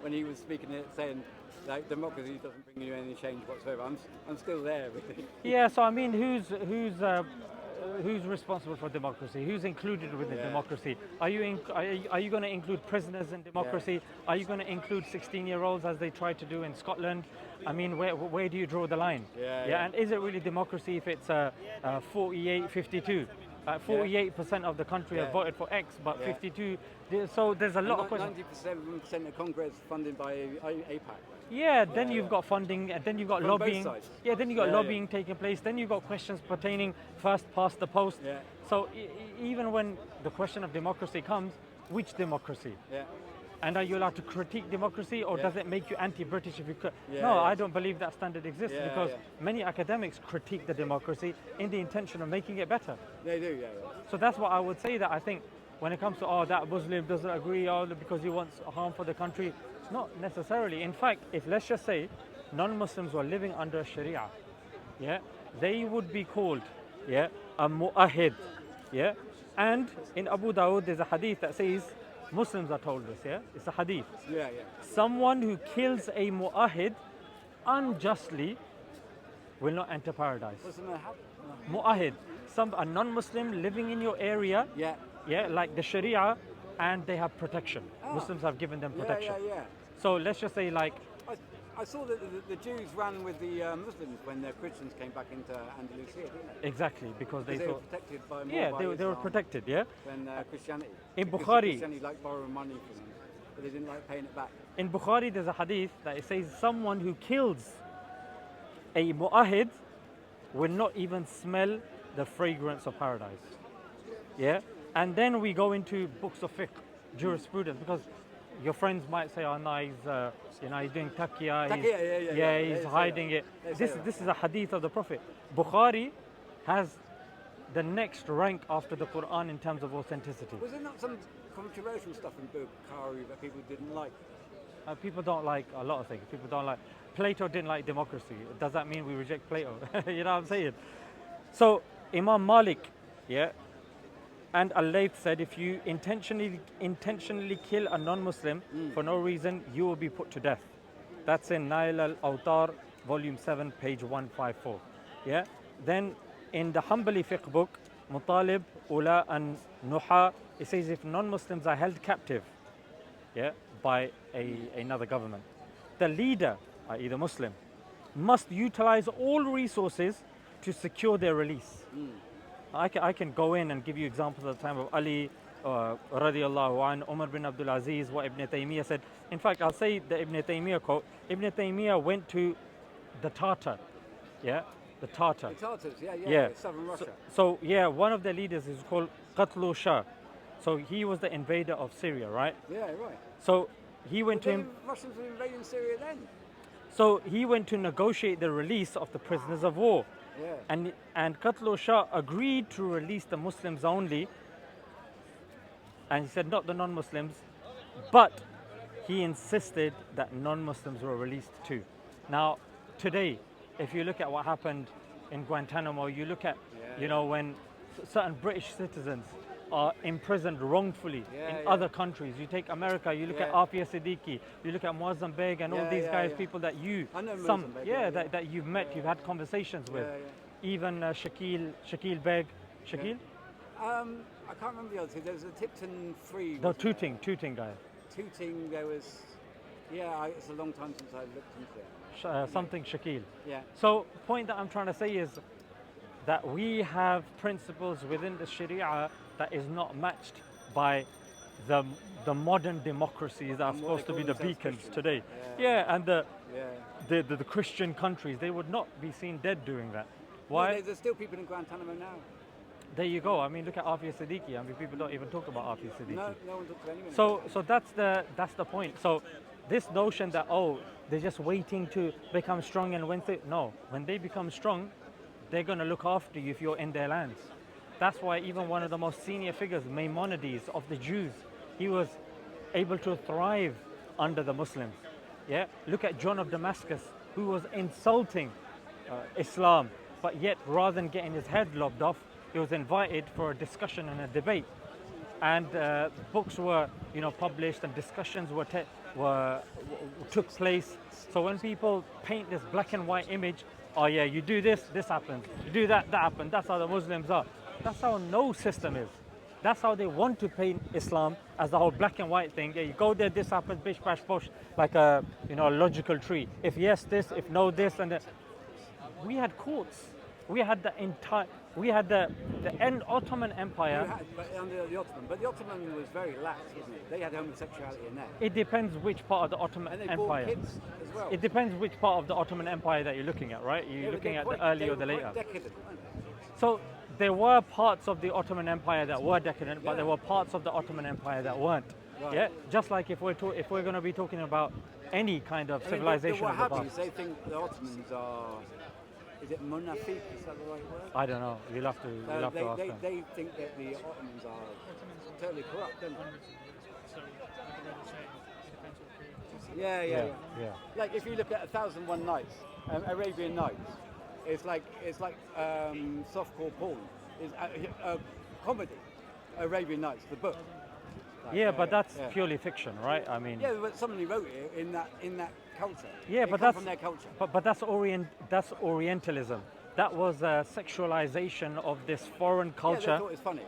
when he was speaking it, saying like democracy doesn't bring you any change whatsoever. I'm still there with it. Yeah, so I mean, who's responsible for democracy? Who's included within democracy? Are you going to include prisoners in democracy? Are you going to include 16-year-olds as they try to do in Scotland? I mean, where do you draw the line? And is it really democracy if it's 48-52? 48% of the country have voted for X, but 52. So there's a lot of questions. 97% of Congress funded by APAC. Yeah, then you've got funding, and then you've got From lobbying. both sides. Yeah, then you've got lobbying taking place. Then you've got questions pertaining first past the post. Yeah. So even when the question of democracy comes, which democracy? Yeah. And are you allowed to critique democracy, or does it make you anti-British if you could? Yeah, No, yeah. I don't believe that standard exists because many academics critique the democracy in the intention of making it better. They do, yeah. So that's what I would say, that I think when it comes to, that Muslim doesn't agree, because he wants harm for the country, not necessarily. In fact, if let's just say non-Muslims were living under Sharia, they would be called, a mu'ahid, and in Abu Dawud there's a hadith that says, Muslims are told this, it's a hadith. Someone who kills a mu'ahid unjustly will not enter paradise. What's going to happen? Mu'ahid, a non-Muslim living in your area, like the Sharia, and they have protection. Muslims have given them protection. So let's just say, like, I saw that the Jews ran with the Muslims when the Christians came back into Andalusia, didn't they? Exactly, because they were thought, protected by more they were protected, than Christianity. In Because Bukhari, Christianity liked borrowing money from them, but they didn't like paying it back. in Bukhari there's a hadith that it says someone who kills a mu'ahid will not even smell the fragrance of paradise. And then we go into books of fiqh, jurisprudence, because your friends might say, no, he's doing taqiyya, he's hiding it. This is a hadith of the Prophet. Bukhari has the next rank after the Quran in terms of authenticity. Was there not some controversial stuff in Bukhari that people didn't like? People don't like a lot of things. People don't like. Plato didn't like democracy. Does that mean we reject Plato? You know what I'm saying? So Imam Malik, and Al-Layth said, if you intentionally kill a non-Muslim for no reason, you will be put to death. That's in Nail al-Awtar, volume 7, page 154. Then in the Hanbali fiqh book, Mutalib, Ula and Nuha, it says if non-Muslims are held captive by another government, the leader, i.e. the Muslim, must utilize all resources to secure their release. I can go in and give you examples of the time of Ali, radiallahu an, Umar bin Abdul Aziz, what Ibn Taymiyyah said. In fact, I'll say the Ibn Taymiyyah quote. Ibn Taymiyyah went to the Tatar, the Tatar. The Tatars, southern Russia. So one of the leaders is called Qatlu Shah. So he was the invader of Syria, right? Yeah, right. So he went to him. Russians were invading Syria then. So he went to negotiate the release of the prisoners of war. And Qatlu Shah agreed to release the Muslims only, and he said not the non-Muslims, but he insisted that non-Muslims were released too. Now, today, if you look at what happened in Guantanamo, you look at, when certain British citizens are imprisoned wrongfully in other countries. You take America, you look at Afia Siddiqui, you look at Muazzam Beg and all these guys, people that you, that you've met, you've had conversations with. Even Shakil Beg. Shakil? I can't remember the other two. There was a Tipton 3. The Tooting guy. Tooting, there was, it's a long time since I looked into it. Something Shakil. So point that I'm trying to say is that we have principles within the Sharia that is not matched by the modern democracies that are supposed to be the beacons today. And the Christian countries, they would not be seen dead doing that. Why? Well, there's still people in Guantanamo now. There you go. I mean, look at Afia Siddiqui. I mean, people don't even talk about Afia Siddiqui. No one talks about anyone. So that's the point. So this notion that they're just waiting to become strong, and when they become strong, they're going to look after you if you're in their lands. That's why even one of the most senior figures, Maimonides of the Jews, he was able to thrive under the Muslims. Look at John of Damascus, who was insulting Islam, but yet rather than getting his head lobbed off, he was invited for a discussion and a debate. and books were, published, and discussions were took place. So when people paint this black and white image, oh yeah, you do this, this happens. You do that, that happens. That's how the Muslims are. That's how no system is. That's how they want to paint Islam, as the whole black and white thing. Yeah, you go there, this happens, bish bash bosh, like a a logical tree. If yes, this. If no, this. And we had courts. We had the end Ottoman Empire. But under the Ottoman, but the Ottoman was very lax, wasn't it? They had homosexuality in there. It depends which part of the Ottoman And they Empire. bought kids as well. It depends which part of the Ottoman Empire that you're looking at, right? You're looking at the early or the later. Decadent, weren't they? So there were parts of the Ottoman Empire that were decadent, but Yeah. there were parts of the Ottoman Empire that weren't. Right. Yeah, just like if we're going to be talking about any kind of I mean, civilization the of the Wahhabis, past. they think the Ottomans are. Is it munafiq? Is that the right word? I don't know. You'll have to ask them. They think that the Ottomans are totally corrupt, don't So, like I read it saying, it depends what period. they? Yeah. Yeah. Like if you look at 1001 Nights, Arabian Nights, it's like softcore porn. It's a comedy. Arabian Nights, the book. Like, Yeah, but that's yeah. purely fiction, right? I mean, Yeah, but somebody wrote it in that culture. Yeah, It but come that's from their culture. But that's Orientalism. That was a sexualization of this foreign Yeah, they culture. thought it was funny.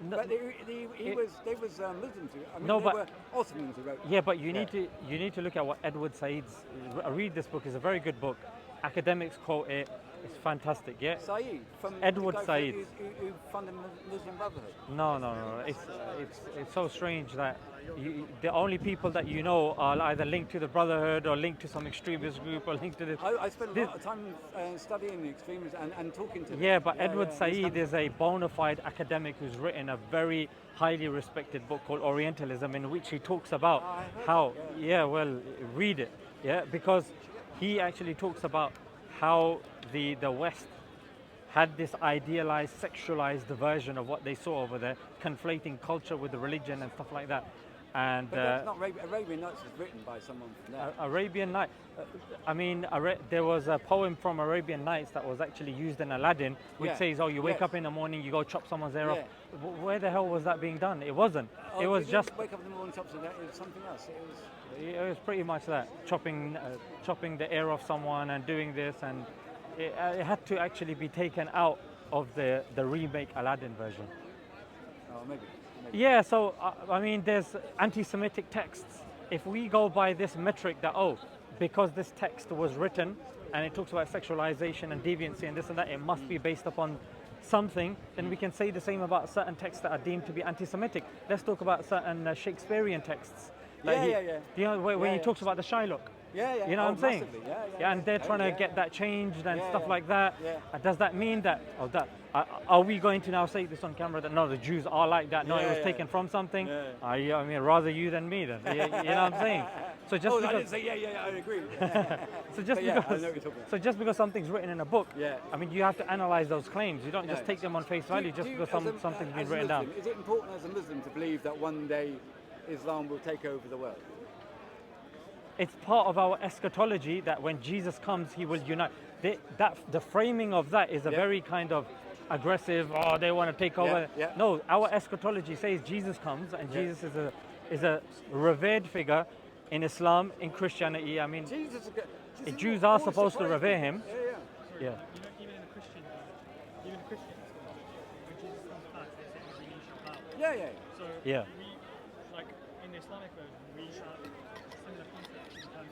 No, But they was Muslims who. I mean, No, they but- were Ottomans who wrote. Yeah, but you Yeah. need to look at what Edward Said's. Read this book. It's a very good book. Academics quote it. It's fantastic. Yeah. Said from Edward the guy Said. who funded Muslim Brotherhood. No. It's so strange that the only people that you know are either linked to the Brotherhood or linked to some extremist group or linked to this. I spent a lot of time studying the extremism and talking to them. Yeah, but Edward he's Said come- is a bona fide academic who's written a very highly respected book called Orientalism, in which he talks about I heard how, that, yeah, well, read it, yeah, because he actually talks about how the West had this idealized, sexualized version of what they saw over there, conflating culture with the religion and stuff like that. And But that's not Arabian Nights was written by someone from there. Arabian Night. There was a poem from Arabian Nights that was actually used in Aladdin, which Yeah. says, "Oh, you wake Yes. up in the morning, you go chop someone's ear Yeah. off." Where the hell was that being done? It wasn't. It was they just. didn't wake up in the morning chops and that. It was something else. It was pretty much that, chopping the ear off someone and doing this, and it had to actually be taken out of the remake Aladdin version. Oh, maybe. Yeah, so I mean, there's anti-Semitic texts. If we go by this metric that, because this text was written and it talks about sexualization and deviancy and this and that, it must be based upon something, then we can say the same about certain texts that are deemed to be anti-Semitic. Let's talk about certain Shakespearean texts. Yeah. You know, when Yeah, he yeah. talks about the Shylock. Yeah. You know what I'm saying? Massively. Yeah. And they're trying to Yeah. get that changed and Yeah, stuff yeah. like that. Yeah. Does that mean that, are we going to now say this on camera that no, the Jews are like that? No, it was Yeah. taken from something. Yeah. I mean, rather you than me then. You know what I'm saying? So just I didn't because, say yeah. I agree. so just But yeah, I know because, what you're talking about. so just because something's written in a book, Yeah. I mean, you have to analyze those claims. You don't No. just take them on face value just because something's been as a written down. Muslim, is it important as a Muslim to believe that one day Islam will take over the world? It's part of our eschatology that when Jesus comes, he will unite. The framing of that is a Yeah. very kind of aggressive, they want to take over. yeah. No, our eschatology says Jesus comes, and Yeah. Jesus is a revered figure in Islam, in Christianity. I mean, Jesus, The Jews are supposed to revere him. Yeah. yeah. You know, even in the Christians, when Jesus comes back, they say every knee shall bow. Yeah. So Yeah. we, like in the Islamic version, we have similar concepts in terms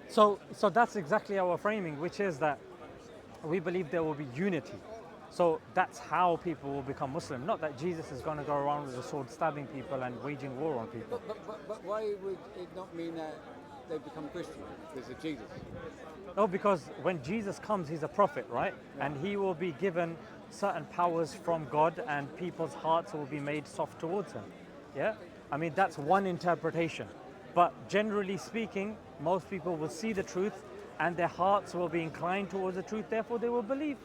of So that's exactly our framing, which is that we believe there will be unity. So that's how people will become Muslim. Not that Jesus is going to go around with a sword stabbing people and waging war on people. But why would it not mean that they become Christian because of Jesus? No, because when Jesus comes, he's a prophet, right? And he will be given certain powers from God, and people's hearts will be made soft towards him. Yeah? I mean, that's one interpretation. But generally speaking, most people will see the truth and their hearts will be inclined towards the truth, therefore they will believe.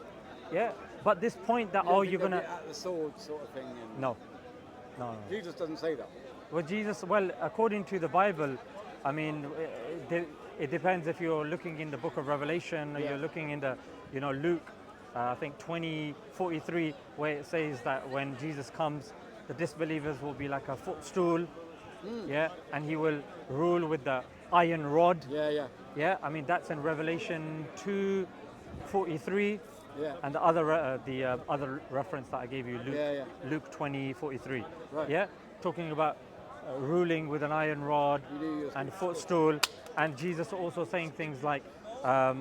Yeah? But this point that, You don't think you're they'll going to... be at the sword sort of thing. And No. Jesus doesn't say that. Well, according to the Bible, I mean, it depends if you're looking in the book of Revelation or Yeah. you're looking in the, Luke, I think 20:43, where it says that when Jesus comes, the disbelievers will be like a footstool, yeah, and he will rule with the iron rod. Yeah. Yeah, I mean that's in Revelation 2:43, Yeah. and the other reference that I gave you, Luke 20:43. Right. Yeah, talking about ruling with an iron rod You do your and footstool, and Jesus also saying things like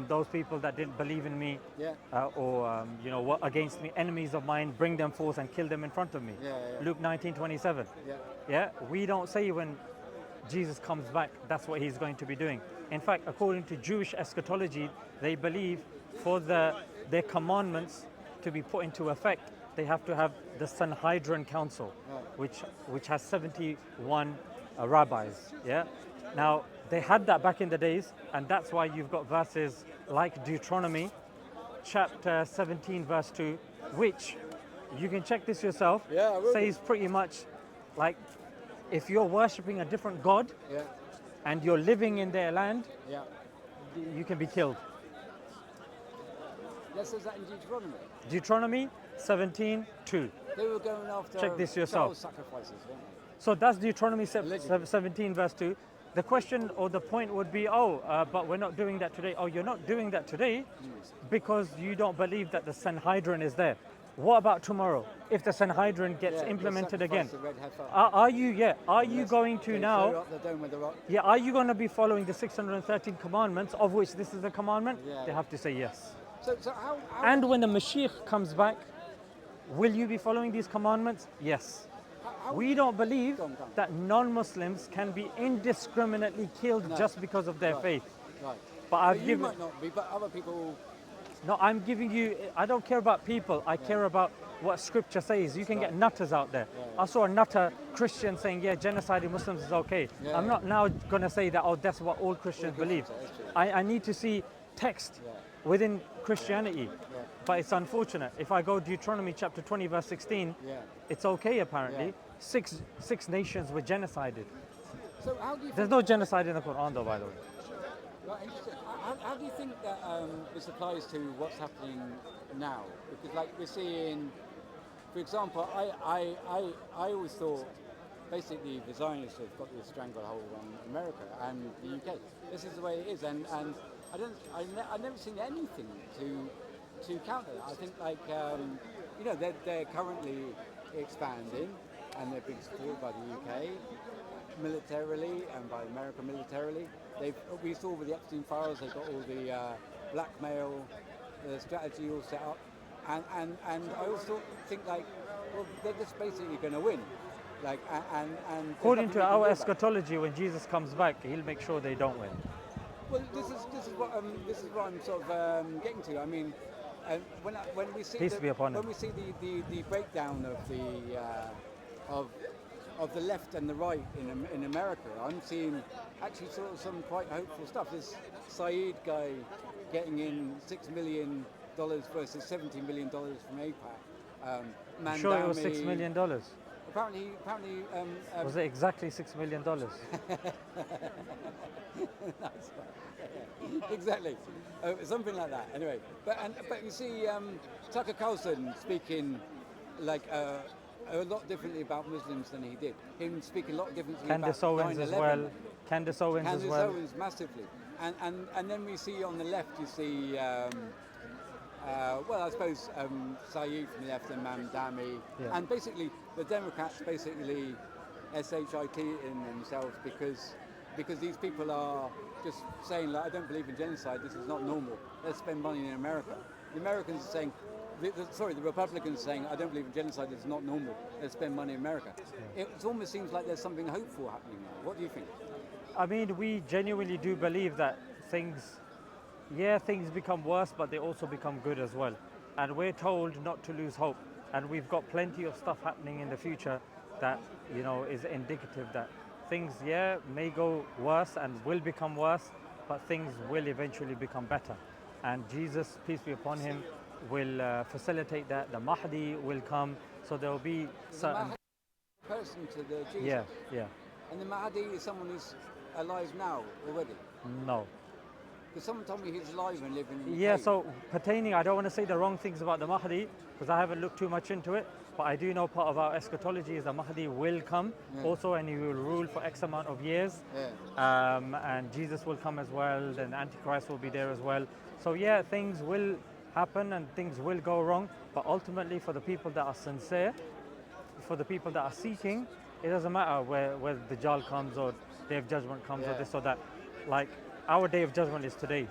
those people that didn't believe in me, Yeah. or were against me, enemies of mine, bring them forth and kill them in front of me. Yeah. Luke 19:27. Yeah. Yeah, we don't say when Jesus comes back, that's what he's going to be doing. In fact, according to Jewish eschatology, they believe for their commandments to be put into effect, they have to have the Sanhedrin Council, which has 71 rabbis. Yeah. Now they had that back in the days, and that's why you've got verses like Deuteronomy, chapter 17, verse 2, which you can check this yourself. Yeah, I will says pretty much like if you're worshipping a different god Yeah. and you're living in their land, Yeah. you can be killed. That says that in Deuteronomy. Deuteronomy 17:2. They were going after Check this yourself. child sacrifices, weren't they? So that's Deuteronomy Allegedly. 17, verse 2. The question or the point would be, but we're not doing that today. Oh, you're not doing that today because you don't believe that the Sanhedrin is there. What about tomorrow? If the Sanhedrin gets Yeah, implemented they again, sacrificed the red heifer. are you Yes, going to they now? threw up the dome with the rock. Yeah, are you going to be following the 613 commandments, of which this is a commandment? Yeah. They have to say yes. So how And when the Mashiach comes back, will you be following these commandments? Yes. how- We don't believe Go on. that non-Muslims can be indiscriminately killed No. just because of their Right. faith. Right. But I've you given. might not be, but other people. No, I'm giving you. I don't care about people. I care about what Scripture says. You can get nutters out there. I saw a nutter Christian saying, "Yeah, genociding Muslims is okay." Yeah, I'm not now going to say that. Oh, that's what all Christians believe. say, that's true. I need to see text within Christianity. Yeah. But it's unfortunate. If I go Deuteronomy chapter 20, verse 16, Yeah. it's okay apparently. Yeah. Six nations were genocided. So how do you? There's no genocide in the Quran, though, by the way. Right, interesting. How do you think that this applies to what's happening now? Because, like, we're seeing, for example, I always thought basically the Zionists have got this stranglehold on America and the UK. This is the way it is, and I've never seen anything to counter that. I think, like, they're currently expanding, and they're being supported by the UK militarily and by America militarily. We saw with the Epstein files, they've got all the blackmail, the strategy all set up, and I also think, like, well, they're just basically going to win, like, and According to there's nothing our we can do about it. eschatology, when Jesus comes back, he'll make sure they don't win. Well, this is what I'm sort of getting to. I mean, when we see Peace be upon when him. we see the breakdown of the left and the right in America, I'm seeing actually sort of some quite hopeful stuff. This Saeed guy getting in $6 million versus $17 million from AIPAC. I'm sure it was Mandami- $6 million. Apparently, Was it exactly $6 million? That's right. Exactly, something like that. Anyway, but you see Tucker Carlson speaking like a lot differently about Muslims than he did. Him speaking a lot differently Candace about Owens as 9/11. well. Candace Owens as Candace well. Owens massively, and then we see on the left, you see I suppose Saeed from the left and Mamdani, Yeah. and basically the Democrats basically shit in themselves because these people are just saying, like, I don't believe in genocide, this is not normal, let's spend money in America. The Americans are saying, the Republicans are saying, I don't believe in genocide, this is not normal, let's spend money in America. It almost seems like there's something hopeful happening now. What do you think? I mean, we genuinely do believe that things become worse, but they also become good as well. And we're told not to lose hope. And we've got plenty of stuff happening in the future that, is indicative that things, may go worse and will become worse, but things will eventually become better. And Jesus, peace be upon him, will facilitate that. The Mahdi will come, so there will be The certain... Mahdi is a person to the Jesus. Yeah. And the Mahdi is someone who's alive now already. No. Because someone told me he's alive and living in the Yeah, cave. so pertaining, I don't want to say the wrong things about the Mahdi because I haven't looked too much into it, but I do know part of our eschatology is the Mahdi will come also, and he will rule for X amount of years. Yeah. And Jesus will come as well, then Antichrist will be there as well. So yeah, things will happen and things will go wrong, but ultimately for the people that are sincere, for the people that are seeking, it doesn't matter where the Dajjal comes or Day of Judgment comes or Yeah. this or that. Like, our Day of Judgment is today.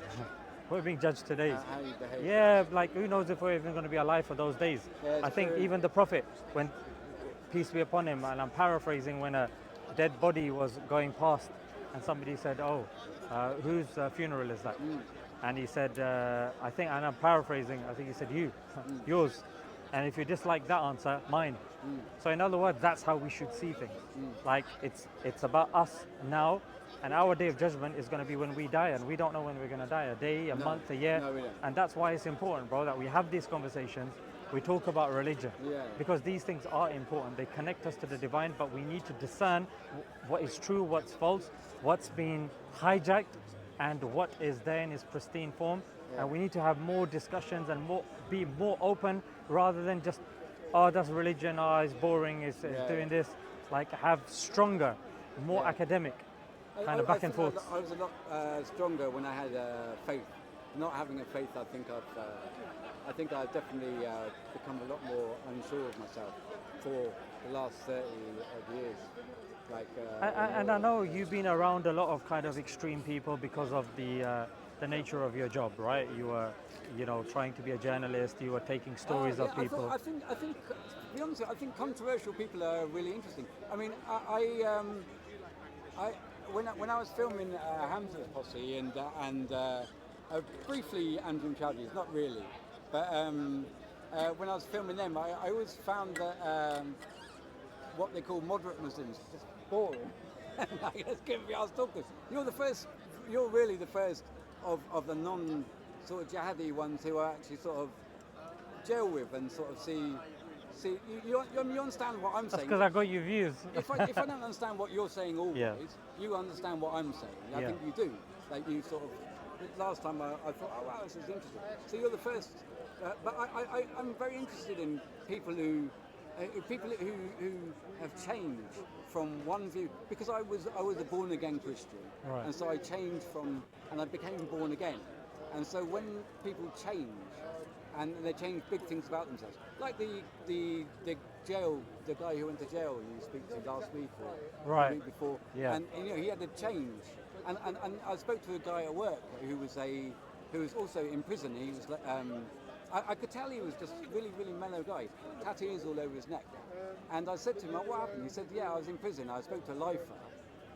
We're being judged today. How you behave. Yeah, like who knows if we're even going to be alive for those days. Yeah, it's I think true. even the Prophet, when peace be upon him, and I'm paraphrasing, when a dead body was going past and somebody said, oh, whose funeral is that? And he said, I think, and I'm paraphrasing, I think he said, you, yours. And if you dislike that answer, mine. So in other words, that's how we should see things. Like it's about us now, and our Day of Judgment is going to be when we die, and we don't know when we're going to die, a day, a month, a year. No, we don't. And that's why it's important, bro, that we have these conversations. We talk about religion because these things are important. They connect us to the divine, but we need to discern what is true, what's false, what's been hijacked, and what is there in its pristine form. And we need to have more discussions and be more open rather than just, oh, that's religion, oh, it's boring, it's doing this. Like, have stronger, more academic kind of back and forth. I was a lot stronger when I had faith. Not having a faith, I think I've definitely become a lot more unsure of myself for the last 30 odd years. Like, and I know you've been around a lot of kind of extreme people because of the nature of your job, right? You were, trying to be a journalist. You were taking stories of people. I think, to be honest, I think controversial people are really interesting. I mean, when I was filming Hamza's Posse and briefly Andrew Chowdhury's, not really, but when I was filming them, I always found that what they call moderate Muslims just boring. Like, let's give me our talkers. You're really the first of the non sort of jihadi ones who I actually sort of gel with and sort of see. You understand what I'm That's saying. because I got your views. If I don't understand what you're saying always, you understand what I'm saying. I think you do. Like, you sort of. Last time I thought, oh wow, this is interesting. So you're the first. But I'm very interested in people who have changed from one view, because I was a born again Christian, Right. and so I changed and I became born again, and so when people change, and they change big things about themselves, like the guy who went to jail you speak to last week or the week before, and he had a change, and I spoke to a guy at work who was also in prison. He was I could tell he was just really, really mellow guy, tattoos all over his neck. And I said to him, what happened? He said, yeah, I was in prison. I spoke to a lifer.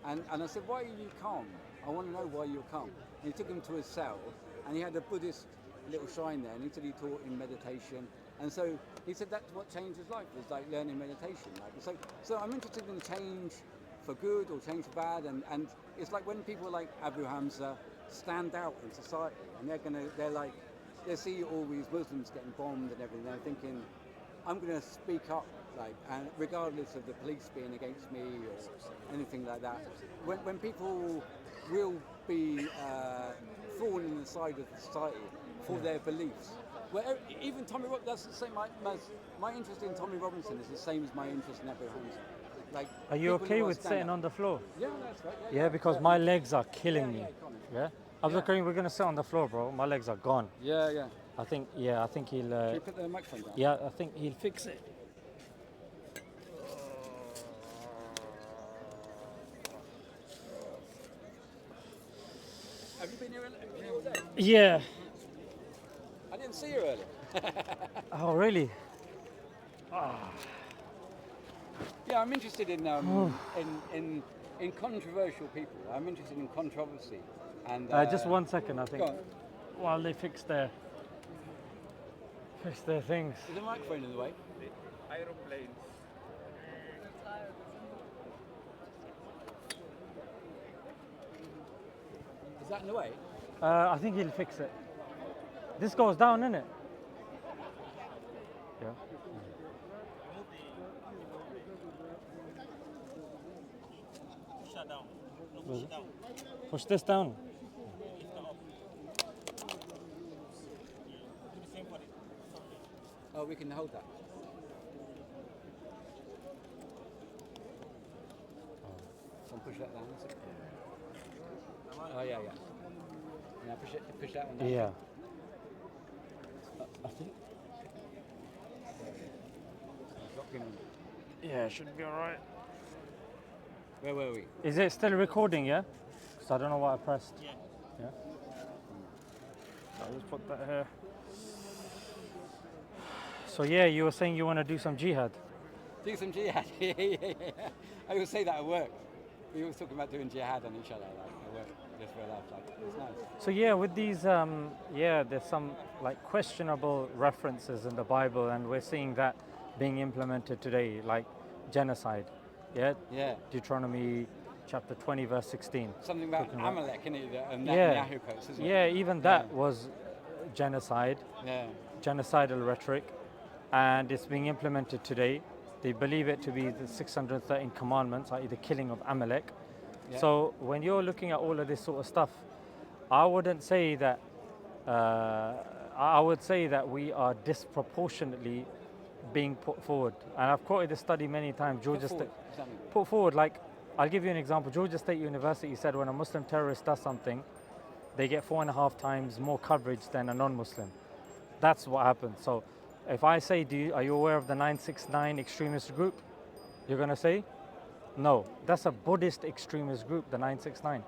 And I said, why are you calm? I want to know why you're calm. And he took him to his cell, and he had a Buddhist little shrine there, and he said he taught in meditation. And so he said that's what changed his life, was like learning meditation. So I'm interested in change for good or change for bad. And it's like when people like Abu Hamza stand out in society, and they see all these Muslims getting bombed and everything. They're thinking, I'm going to speak up, and regardless of the police being against me or anything like that. When people will be thorn in the side of society for their beliefs. Well, even Tommy Robinson, that's the same. My interest in Tommy Robinson is the same as my interest in Abu Hamza. Like, are you okay with sitting on the floor? Yeah, that's right. Yeah, because my legs are killing me. Yeah. Abdul Karim, we're gonna sit on the floor, bro. My legs are gone. Yeah. I think he'll. Should we put the microphone down? Yeah, I think he'll fix it. Have you been here all day? Yeah. I didn't see you earlier. Oh, really? Yeah, I'm interested in controversial people. I'm interested in controversy. And Just 1 second, I think. Go on. While they fix their things. Is the microphone in the way? Aeroplanes. Is that in the way? I think he'll fix it. This goes down, innit? Yeah. Push that down. No, push it down. Push this down. Lift it up. Oh, we can hold that. Don't push that down. Is it? Oh yeah, yeah. Now push that one down. Yeah. I think. Lock in on. Yeah, it should be all right. Where were we? Is it still recording? Yeah. Because I don't know what I pressed. Yeah. Yeah. I'll just put that here. So yeah, you were saying you want to do some jihad. Do some jihad. Yeah. I always say that at work. We always talking about doing jihad on each other, like at work, just for a laugh. Like it was nice. So yeah, with these, there's some like questionable references in the Bible, and we're seeing that being implemented today, like genocide. Yeah. Yeah. Deuteronomy chapter 20, verse 16. Something about Talking about- Amalek, isn't it? And Yeah. Netanyahu quotes, isn't it? Yeah, even that Yeah. was genocide, Yeah. genocidal rhetoric, and it's being implemented today. They believe it to be the 613 commandments, i.e. the killing of Amalek. Yeah. So when you're looking at all of this sort of stuff, I wouldn't say that, I would say that we are disproportionately being put forward. And I've quoted this study many times. Georgia State put forward, like, I'll give you an example. Georgia State University said when a Muslim terrorist does something, they get 4.5 times more coverage than a non-Muslim. That's what happens. So if I say, are you aware of the 969 extremist group? You're going to say, no. That's a Buddhist extremist group, the 969.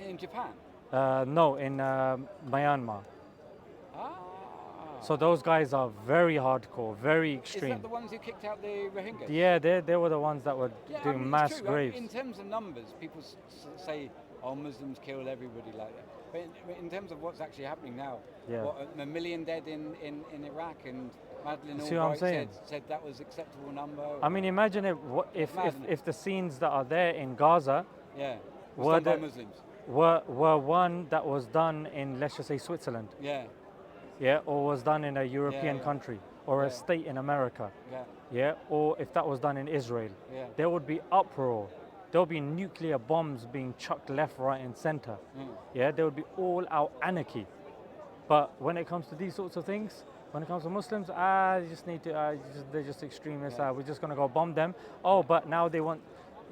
In Japan? No, in Myanmar. Ah. So those guys are very hardcore, very Is extreme. that the ones who kicked out the Rohingyas? Yeah, they were the ones that were Yeah, doing it's mass true. graves. In terms of numbers, people say, "Oh, Muslims killed everybody like that." But in terms of what's actually happening now, Yeah. what, 1 million dead in Iraq, and Madeleine See what I'm Albright saying? said that was acceptable number. I mean, imagine if the scenes that are there in Gaza yeah, were was done by the- Muslims. were one that was done in, let's just say, Switzerland, Yeah, yeah, or was done in a European yeah. country or a Yeah. state in America, yeah, yeah, or if that was done in Israel, yeah. there would be uproar. There would be nuclear bombs being chucked left, right, and center. Mm. Yeah, there would be all-out anarchy. But when it comes to these sorts of things, when it comes to Muslims, you just need to, they're just extremists. Yeah. We're just going to go bomb them. Oh, but now they want,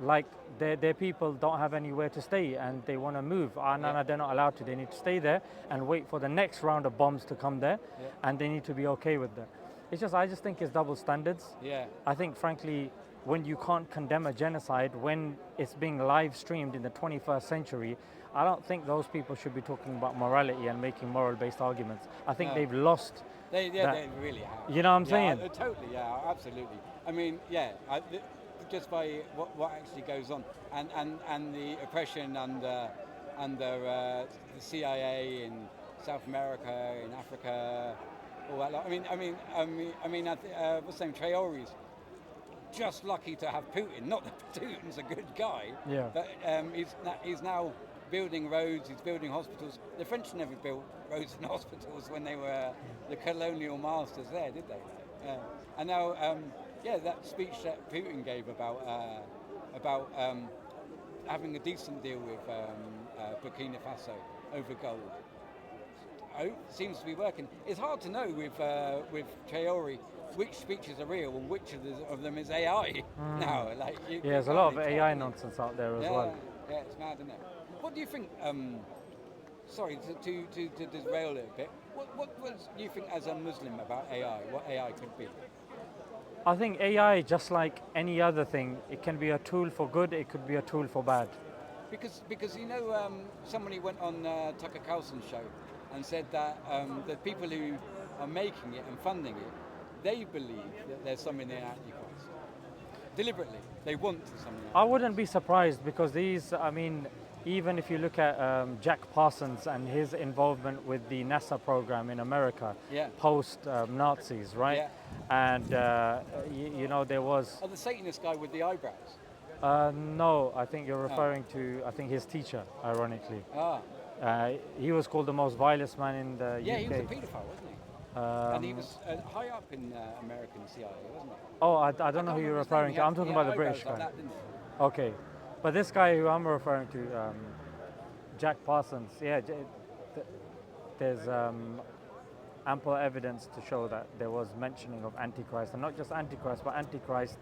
like, their people don't have anywhere to stay and they want to move. No, Yeah. they're not allowed to. They need to stay there and wait for the next round of bombs to come there, Yeah. and they need to be okay with that. I just think it's double standards. Yeah. I think, frankly, when you can't condemn a genocide when it's being live streamed in the 21st century, I don't think those people should be talking about morality and making moral-based arguments. I think No. they've lost. They That- really have. You know what I'm Yeah, saying? totally, yeah, absolutely. I mean, yeah, just by what actually goes on, and the oppression under the CIA in South America, in Africa, all that lot. What's his name? Traore's just lucky to have Putin. Not that Putin's a good guy, Yeah. but he's now building roads, he's building hospitals. The French never built roads and hospitals when they were the colonial masters there, did they? And now, that speech that Putin gave about having a decent deal with Burkina Faso over gold seems to be working. It's hard to know with Traore which speeches are real and which of them is AI now. Like, Yeah, there's a lot of can't really AI tell. nonsense out there as Yeah, well. yeah, it's mad, isn't it? What do you think? Sorry to derail it a bit. What do you think as a Muslim about AI? What AI could be? I think AI, just like any other thing, it can be a tool for good, it could be a tool for bad. Because somebody went on Tucker Carlson's show and said that the people who are making it and funding it, they believe that there's something in the Antichrist. Deliberately, they want something. I wouldn't be surprised because even if you look at Jack Parsons and his involvement with the NASA program in America, Yeah. post Nazis, right? Yeah. And there was Oh, the Satanist guy with the eyebrows. no, I think you're referring to his teacher, ironically. Ah, He was called the most vilest man in the yeah, UK. he was a paedophile, wasn't he? And he was high up in American CIA, wasn't he? Oh, I don't know who you're referring to. I'm talking about the British like guy. that, didn't he? Okay, but this guy who I'm referring to, Jack Parsons, yeah, there's ample evidence to show that there was mentioning of Antichrist, and not just Antichrist, but Antichrist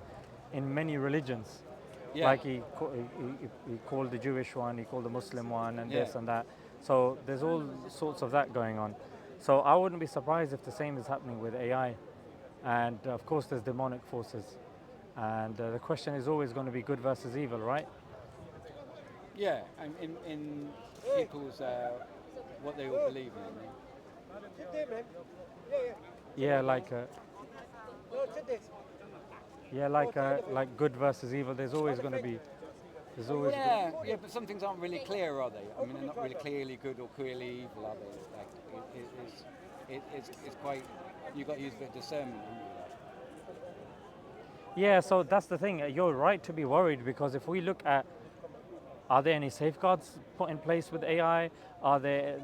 in many religions. Yeah. Like he called the Jewish one, he called the Muslim one, and Yeah. this and that. So there's all sorts of that going on. So I wouldn't be surprised if the same is happening with AI. And of course, there's demonic forces. And the question is always going to be good versus evil, right? Yeah, and in people's what they all believe in. Yeah, like good versus evil. There's always going to be. There's always. Yeah, but some things aren't really clear, are they? I mean, they're not really clearly good or clearly evil, are they? Like, it's quite. You've got to use a bit of discernment. Haven't you? Yeah, so that's the thing. You're right to be worried, because if we look at, are there any safeguards put in place with AI? Are there,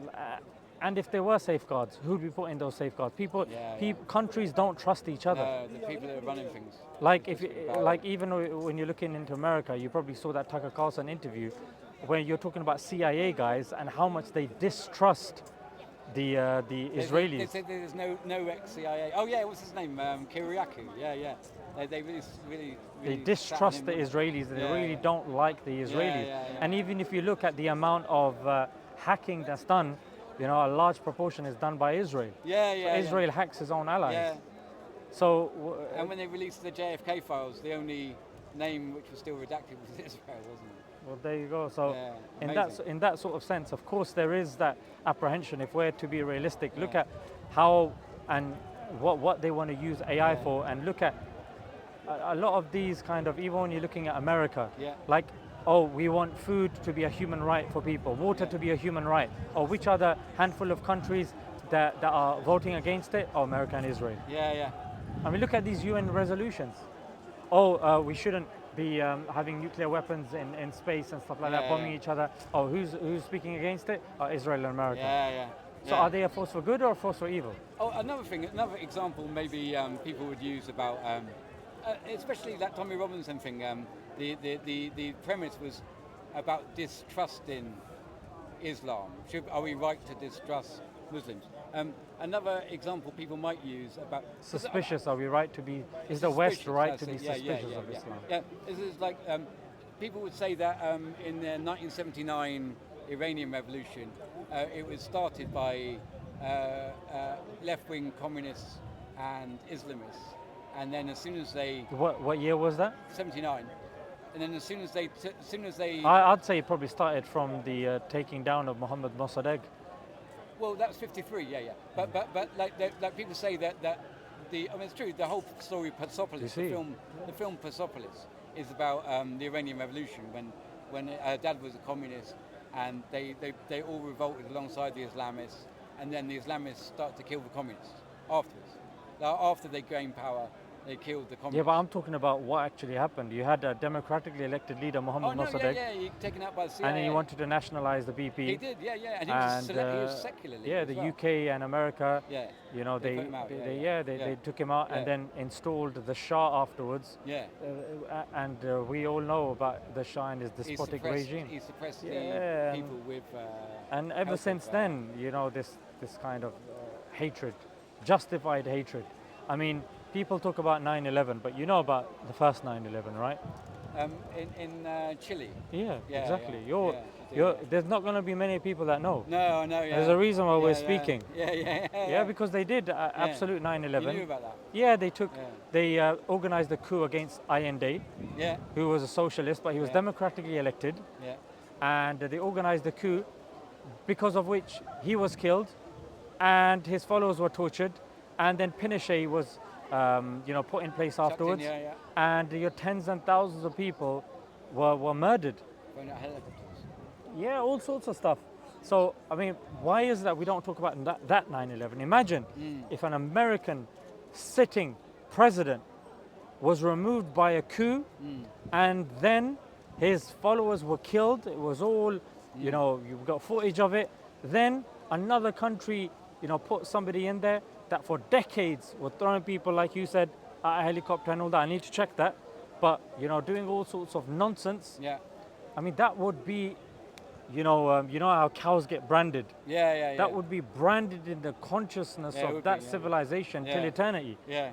and if there were safeguards, who'd be putting those safeguards? Countries don't trust each other. No, the people that are running things. Like even when you're looking into America, you probably saw that Tucker Carlson interview, where you're talking about CIA guys and how much they distrust the Israelis. They said there's no ex-CIA. Oh yeah, what's his name? Kiriakou. Yeah. They really they distrust the Israelis. They really don't like the Israelis. Yeah. And even if you look at the amount of hacking that's done, you know, a large proportion is done by Israel. So Israel hacks his own allies. Yeah. So. And when they released the JFK files, the only name which was still redacted was Israel, wasn't it? Well, there you go. So yeah, in that sort of sense, of course, there is that apprehension. If we're to be realistic, look at how and what they want to use AI for, and look at a lot of these kind of, even when you're looking at America, like, oh, we want food to be a human right for people, water to be a human right. Or which other handful of countries that are voting against it? Oh, America and Israel. Yeah. I mean, look at these UN resolutions. Oh, we shouldn't be having nuclear weapons in space and stuff like that, bombing each other. Oh, who's speaking against it? Oh, Israel and America. Yeah. So are they a force for good or a force for evil? Oh, another example maybe people would use about, especially that Tommy Robinson thing, the premise was about distrusting Islam. Are we right to distrust Muslims? Another example people might use about... Suspicious, are we right to be... Is the West right to be suspicious of Islam? Yeah, this is like, people would say that in the 1979 Iranian Revolution, it was started by left-wing communists and Islamists. And then as soon as they... What year was that? 79. And then as soon as they... I'd say it probably started from the taking down of Mohammad Mossadegh. Well, that's 53, yeah. But like people say that the... I mean, it's true, the whole story of Persepolis, the film Persepolis, is about the Iranian Revolution when Dad was a communist, and they all revolted alongside the Islamists, and then the Islamists started to kill the communists afterwards. After they gained power, they killed the communists. Yeah, but I'm talking about what actually happened. You had a democratically elected leader, Mohammad Mossadegh. He taken out by the CIA. And then he wanted to nationalize the BP. He did, yeah. And he was secular leader. Yeah, the UK and America. Yeah. You know, they took him out and then installed the Shah afterwards. Yeah. And we all know about the Shah and his despotic regime. He suppressed the people with. And ever since then, you know, this kind of hatred, justified hatred. I mean, people talk about 9/11, but you know about the first 9/11, right? In Chile. Yeah, exactly. There's not going to be many people that know. No, I know. Yeah. There's a reason why we're speaking. Yeah, because they did absolute 9/11. You knew about that? Yeah, they organized a coup against Allende, who was a socialist, but he was democratically elected. Yeah. And they organized a coup, because of which he was killed, and his followers were tortured, and then Pinochet was put in place afterwards, and your tens and thousands of people were murdered. Yeah, all sorts of stuff. So, I mean, why is that we don't talk about that 9/11? Imagine if an American sitting president was removed by a coup, and then his followers were killed. It was all, you've got footage of it. Then another country, put somebody in there that for decades were throwing people, like you said, at a helicopter and all that. I need to check that. But, doing all sorts of nonsense. Yeah. I mean, that would be you know how cows get branded. Yeah, yeah, yeah. That would be branded in the consciousness Yeah, it of would that be, yeah. civilization till Yeah. eternity. Yeah.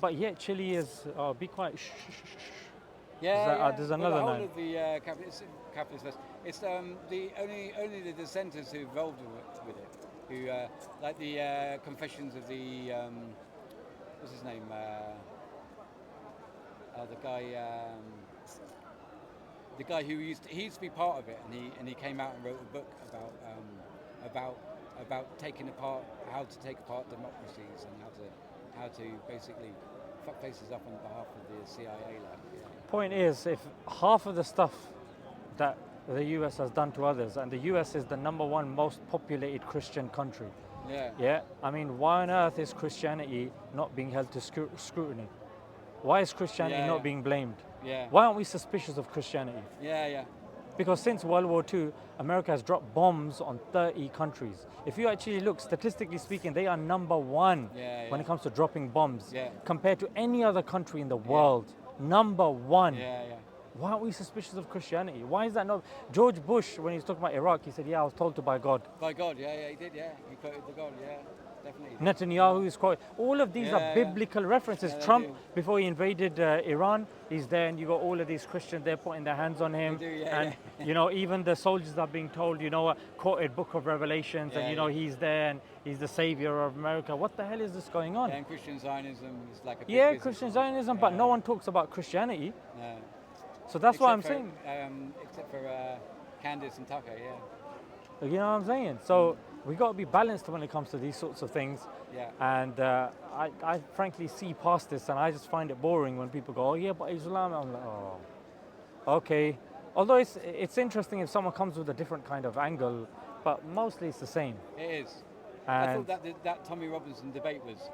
But yet Chile is, oh, be quiet. Shh, shh, shh, shh. Yeah, yeah. There's Well, the another whole name. of the capitalist West. It's the only the dissenters who involved with it, who like the confessions of the what's his name? The guy who he used to be part of it, and he came out and wrote a book about taking apart how to take apart democracies and how to basically fuck faces up on behalf of the CIA. Like, yeah. Point is, if half of the stuff that the US has done to others, and the US is the #1 most populated Christian country, Yeah. yeah, I mean, why on earth is Christianity not being held to scrutiny? Why is Christianity Yeah, not yeah. being blamed? Yeah. Why aren't we suspicious of Christianity? Yeah, yeah. Because since World War II, America has dropped bombs on 30 countries. If you actually look, statistically speaking, they are #1 Yeah, when yeah. it comes to dropping bombs Yeah. compared to any other country in the world. #1. Yeah, yeah. Why aren't we suspicious of Christianity? Why is that not? George Bush, when he was talking about Iraq, he said, yeah, I was told to by God. By God, yeah, yeah, he did, yeah. He quoted the God, yeah, definitely. Netanyahu is quite. All of these Yeah, are yeah. biblical references. Yeah, they Trump, do. before he invaded Iran, he's there, and you got all of these Christians there putting their hands on him. They do, yeah, and you know, even the soldiers are being told, you know what, quoted Book of Revelations, and Yeah, you know, yeah. he's there and he's the savior of America. What the hell is this going on? Yeah, and Christian Zionism is like a big Yeah, business. Christian Zionism, but Yeah. no one talks about Christianity. No. So that's what I'm Except saying. for, except for Candace and Tucker, yeah. You know what I'm saying? So we got to be balanced when it comes to these sorts of things. Yeah. And I frankly see past this, and I just find it boring when people go, "Oh yeah, but Islam." I'm like, "Oh, okay." Although it's interesting if someone comes with a different kind of angle, but mostly it's the same. It is. I And thought that Tommy Robinson debate was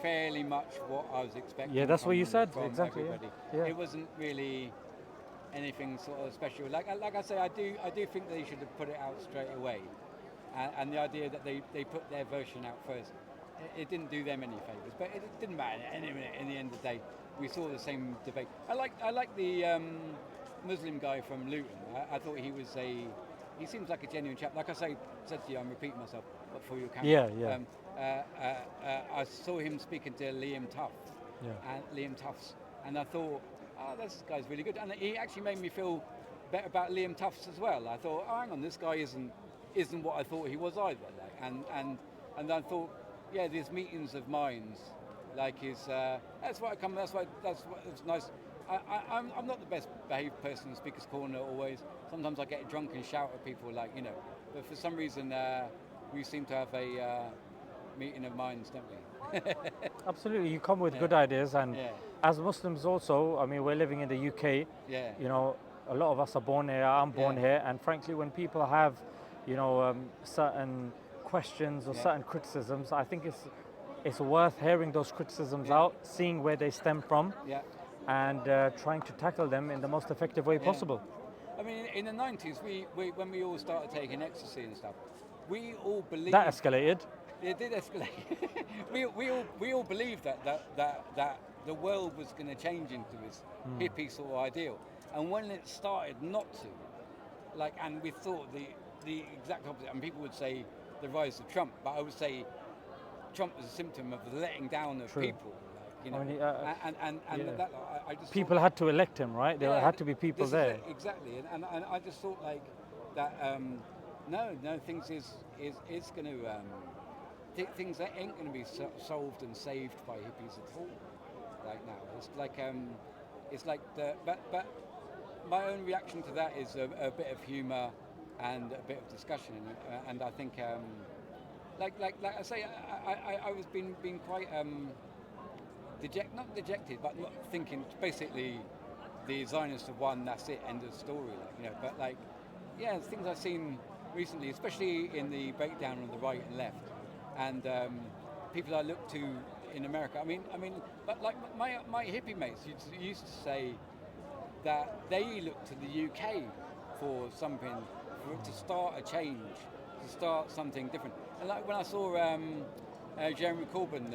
fairly much what I was expecting. Yeah, that's what you said, from exactly, yeah. everybody. Yeah. It wasn't really anything sort of special. Like I say, I do think they should have put it out straight away, and the idea that they put their version out first, it didn't do them any favors. But it didn't matter. Anyway, in the end of the day, we saw the same debate. I like the Muslim guy from Luton. I thought he seems like a genuine chap. Like I said to you, I'm repeating myself, but for your camera. Yeah, yeah. I saw him speaking to Liam Tufts, and I thought, oh, this guy's really good. And he actually made me feel better about Liam Tufts as well. I thought, oh, hang on, this guy isn't what I thought he was either. Like, and I thought, yeah, these meetings of minds, like that's it's nice. I'm not the best behaved person in Speaker's Corner always. Sometimes I get drunk and shout at people, like, you know. But for some reason, we seem to have a meeting of minds, don't we? Absolutely, you come with good ideas, and Yeah. as Muslims also, I mean, we're living in the UK. Yeah. You know, a lot of us are born here. I'm born Yeah. here, and frankly, when people have, you know, certain questions or Yeah. certain criticisms, I think it's worth hearing those criticisms Yeah. out, seeing where they stem from, Yeah. and trying to tackle them in the most effective way possible. I mean, in the 90s, when we all started taking ecstasy and stuff, we all believed That escalated. it did escalate. we all believed that the world was going to change into this hippie sort of ideal, and when it started not to, like, and we thought the exact opposite. And people would say the rise of Trump, but I would say Trump was a symptom of the letting down of True. people. Like, you know, I mean, yeah. that I just People thought, had to elect him, right? There yeah, had to be people this is there. it, exactly, and I just thought like that. No, things is going to things that ain't going to be solved and saved by hippies at all. Like now, it's like but my own reaction to that is a bit of humour and a bit of discussion, and I think like I say, I was being quite not dejected, but not thinking basically the Zionists have won, that's it, end of story. Like, you know, but like, yeah, things I've seen recently, especially in the breakdown on the right and left, and people I look to in America. I mean, but like my hippie mates used to say that they look to the UK for something, to start a change, to start something different. And like when I saw Jeremy Corbyn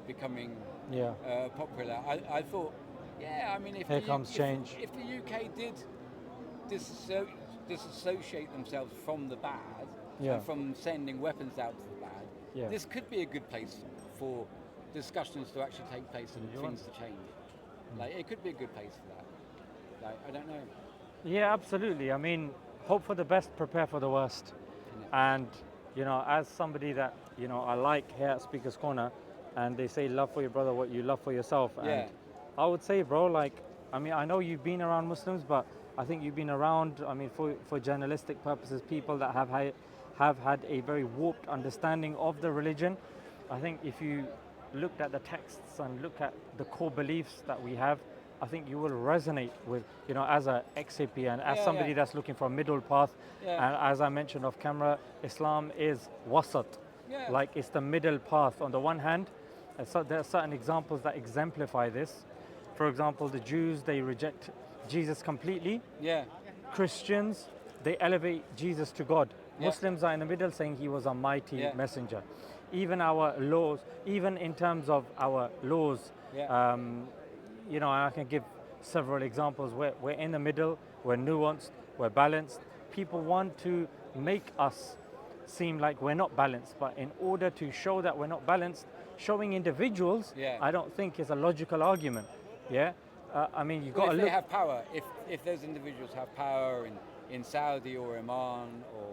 becoming popular, I thought, yeah, I mean, if Here comes change. If the UK did disassociate themselves from the bad Yeah. and from sending weapons out to the bad, Yeah. this could be a good place for discussions to actually take place and things to change. Like, it could be a good place for that. Like, I don't know. Yeah, absolutely. I mean, hope for the best, prepare for the worst. And, you know, as somebody that, you know, I like here at Speaker's Corner, and they say love for your brother what you love for yourself. Yeah. And I would say, bro, like, I mean, I know you've been around Muslims, but I think you've been around, I mean, for journalistic purposes, people that have had a very warped understanding of the religion. I think if you looked at the texts and look at the core beliefs that we have, I think you will resonate with, you know, as a ex-hippie and as Yeah, somebody yeah. that's looking for a middle path. Yeah. And as I mentioned off camera, Islam is wasat. Yeah. Like, it's the middle path. On the one hand, so there are certain examples that exemplify this. For example, the Jews, they reject Jesus completely. Yeah. Christians, they elevate Jesus to God. Yeah. Muslims are in the middle, saying he was a mighty Yeah. messenger. Even our laws, even in terms of our laws, Yeah. you know, I can give several examples where we're in the middle, we're nuanced, we're balanced. People want to make us seem like we're not balanced, but in order to show that we're not balanced, showing individuals, Yeah. I don't think is a logical argument. Yeah, I mean, you've Well, got if to they look. have power, if those individuals have power in Saudi or Oman or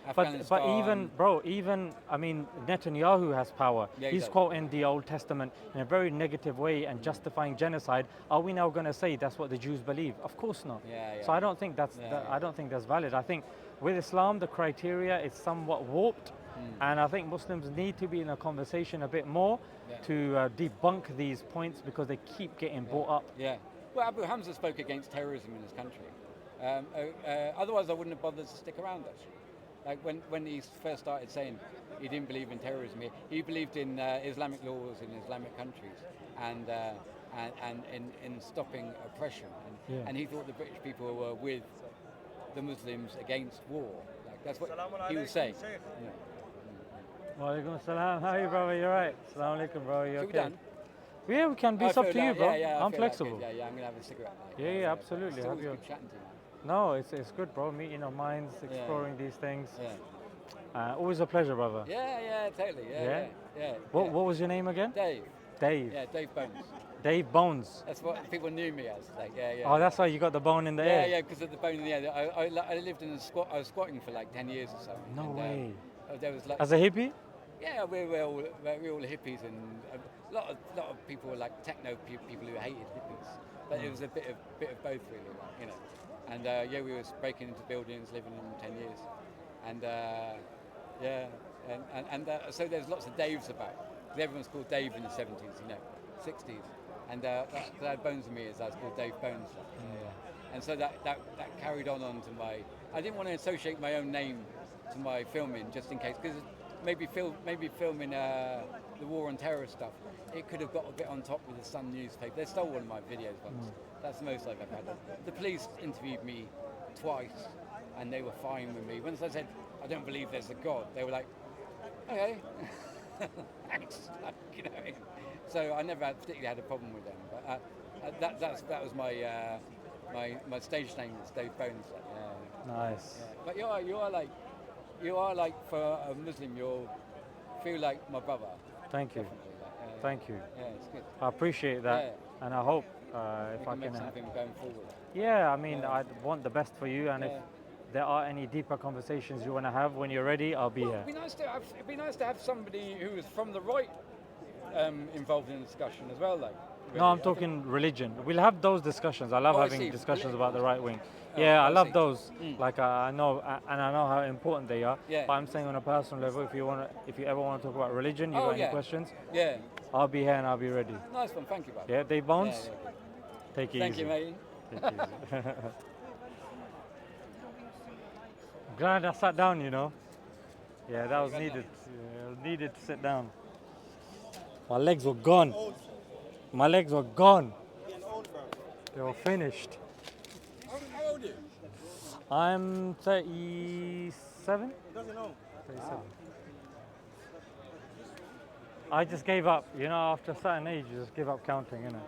Afghanistan. But even, bro, even, I mean, Netanyahu has power. Yeah, he He's does. quoting the Old Testament in a very negative way and justifying genocide. Are we now going to say that's what the Jews believe? Of course not. Yeah, yeah. So I don't think that's Yeah, yeah. I don't think that's valid. I think with Islam the criteria is somewhat warped, and I think Muslims need to be in a conversation a bit more Yeah. to debunk these points because they keep getting brought up. Yeah. Well, Abu Hamza spoke against terrorism in his country. Otherwise, I wouldn't have bothered to stick around, actually. Like, when he first started saying he didn't believe in terrorism, he believed in Islamic laws in Islamic countries and in stopping oppression. Yeah. And he thought the British people were with the Muslims against war. Like, that's what he was saying. Yeah. Wa alaikum salam. How are you, brother? You're right. Assalamu alaikum, bro. You Should we okay? done? Yeah, we can be. I It's up feel to you, like- bro. Yeah, yeah, I I'm feel flexible. Like it. Yeah, I'm gonna have a cigarette. Now. Yeah, absolutely. It's Have always your- good chatting to you. No, it's good, bro. Meeting our minds, exploring these things. Yeah. Always a pleasure, brother. Yeah, totally. Yeah, Yeah? yeah. What was your name again? Dave. Dave. Yeah, Dave Bones. Dave Bones. That's what people knew me as. Like, yeah. Oh, that's why you got the bone in the Yeah, air. yeah, because of the bone in the air. I lived in a squat. I was squatting for like 10 years or so. No and, way. There was like, As a hippie? yeah, we're all hippies, and a lot of people were like techno people who hated hippies. But it was a bit of both, really, like, you know. And yeah, we were breaking into buildings, living in them 10 years, and yeah, and so there's lots of Daves about. 'Cause everyone's called Dave in the 70s, you know, 60s, and that had Bones in me as I was called Dave Bones. And so that carried on to my. I didn't want to associate my own name to my filming, just in case, because maybe filming the war on terror stuff, it could have got a bit on top with the Sun newspaper. They stole one of my videos once. That's the most I've ever had. The police interviewed me twice, and they were fine with me. Once I said I don't believe there's a God, they were like, okay, thanks. You know. So I never particularly had a problem with them. But that was my stage name was Dave Bones. Nice. Yeah. But you are like for a Muslim, you feel like my brother. Thank you. Definitely. Like, Thank you. Yeah, it's good. I appreciate that. And I hope if We I can make can. something going forward. Yeah, I mean, Yeah. I want the best for you, and if Yeah. there are any deeper conversations you want to have when you're ready, I'll be Well, here. it'd be nice to have somebody who is from the right involved in the discussion as well, though. No, I'm talking religion. We'll have those discussions. I love Oh, I having see. discussions about the right wing. Oh, Yeah, I I love see. those. Mm. Like I know, and I know how important they are. Yeah. But I'm saying on a personal level, if you ever want to talk about religion, you Oh, got yeah. any questions, Yeah, I'll be here and I'll be ready. nice one. Thank you, bud. Yeah, Dave Bones, Yeah. take it Thank easy. you, mate. Take it easy. Glad I sat down, you know. Yeah, that was needed. Yeah, needed to sit down. My legs were gone. My legs were gone. They were finished. How old are you? I'm 37. 37. I just gave up. You know, after a certain age, you just give up counting, innit?